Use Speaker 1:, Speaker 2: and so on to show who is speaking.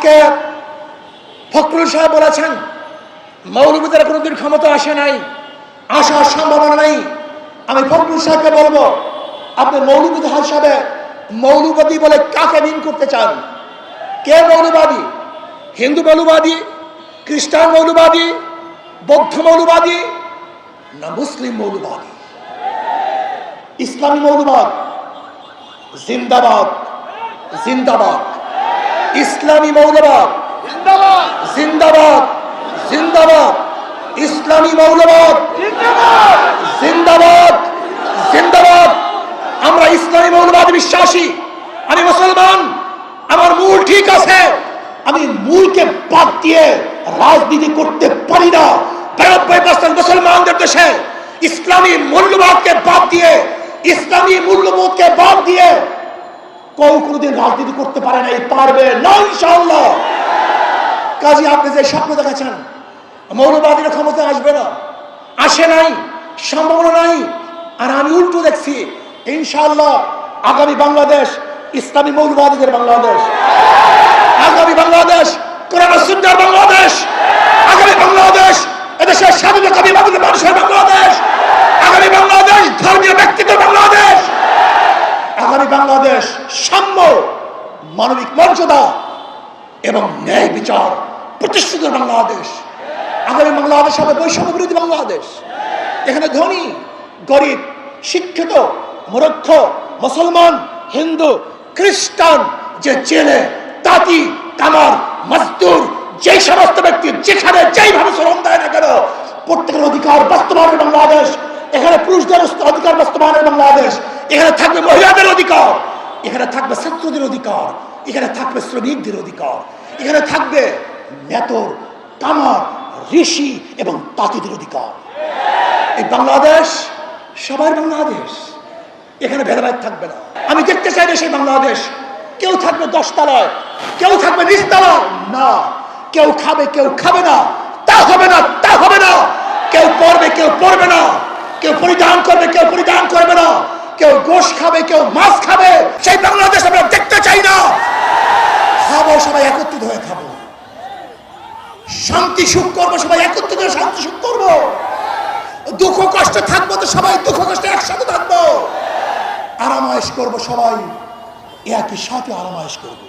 Speaker 1: আজকে ফখরুল সাহেব বলেছেন মৌলবীদের কোনোদিন ক্ষমতা আসে নাই, আসার সম্ভাবনা নেই। আমি ফখরুল সাহেবকে বলবো, আপনি মৌলবী হিসাবে মৌলবাদী বলে কাকে মিন করতে চান? কে মৌলবাদী? হিন্দু মৌলবাদী, খ্রিস্টান মৌলবাদী, বৌদ্ধ মৌলবাদী, না মুসলিম মৌলবাদী? ইসলামী মৌলবাদ জিন্দাবাদ, জিন্দাবাদ। ইসলামী মৌলবাদ জিন্দাবাদ, জিন্দাবাদ। ইসলামী মৌলবাদ জিন্দাবাদ, জিন্দাবাদ। আমরা ইসলামী মৌলবাদ বিশ্বাসী। আমি মুসলমান, আমার মূল ঠিক আছে। আমি মূলকে বাদ দিয়ে রাজনীতি করতে পারি না। 93% মুসলমানদের দেশে ইসলামী মূল্যবোধকে বাদ দিয়ে, ইসলামী মূল্যবোধকে বাদ দিয়ে কেউ কোনোদিন রাজনীতি করতে পারে না, পারবে না ইনশাআল্লাহ। কাজে আপনি যে স্বপ্ন দেখাচ্ছেন মৌলবাদীরা ক্ষমতা আসবে না, আসে নাই, সম্ভাবনা নাই। আর আমি উল্টো দেখছি, ইনশাআল্লাহ আগামী বাংলাদেশ ইসলামী মৌলবাদীদের বাংলাদেশ, আগামী বাংলাদেশ কোরআন ও সুন্নাহর বাংলাদেশ, আগামী বাংলাদেশ এদেশের স্বাধীনতাবাদী মানুষের বাংলাদেশ, আগামী বাংলাদেশ ধর্মীয় ব্যক্তিত্বের বাংলাদেশ, আগামী বাংলাদেশ সাম্য, মানবিক মর্যাদা এবং ন্যায় বিচার প্রতিষ্ঠিত বাংলাদেশ, আগামী বাংলাদেশ হবে বৈষম্য বিরোধী বাংলাদেশ। এখানে ধনী গরিব, শিক্ষিত মূর্খ, মুসলমান, হিন্দু, খ্রিস্টান, যে জেলে তাঁতি কামার মজদুর, যে সমস্ত ব্যক্তি যেখানে যেইভাবে শ্রম দেয় না কেন, প্রত্যেকের অধিকার বাস্তবায়নের বাংলাদেশ। এখানে পুরুষদের অধিকার বাস্তবায়নের বাংলাদেশ। এখানে থাকবে মহিলাদের অধিকার, এখানে থাকবে ছাত্রদের অধিকার, এখানে থাকবে শ্রমিকদের অধিকার, এখানে থাকবে নেতর, কামার, ঋষি এবং তাঁতিদের অধিকার। এই বাংলাদেশ সবার বাংলাদেশ, এখানে ভেদাভেদ থাকবে না। আমি দেখতে চাই সেই বাংলাদেশ কেউ থাকবে 10 তলায়, কেউ থাকবে 20 তলায়, না। কেউ খাবে কেউ খাবে না, তা হবে না, তা হবে না। কেউ পড়বে কেউ পড়বে না, কেউ পরিধান করবে কেউ পরিধান করবে না, কেউ গোশ খাবে কেউ মাছ খাবে। সেই বাংলাদেশ আমরা দেখতে চাই না। খাবো সবাই একত্রিত হয়ে খাবো, শান্তি সুখ করবো সবাই একত্রিত হয়ে শান্তি সুখ করবো, দুঃখ কষ্ট থাকবো তো সবাই দুঃখ কষ্টে একসাথে থাকবো, আরামায়েশ করবো সবাই একই সাথে আরামায়েশ করবো।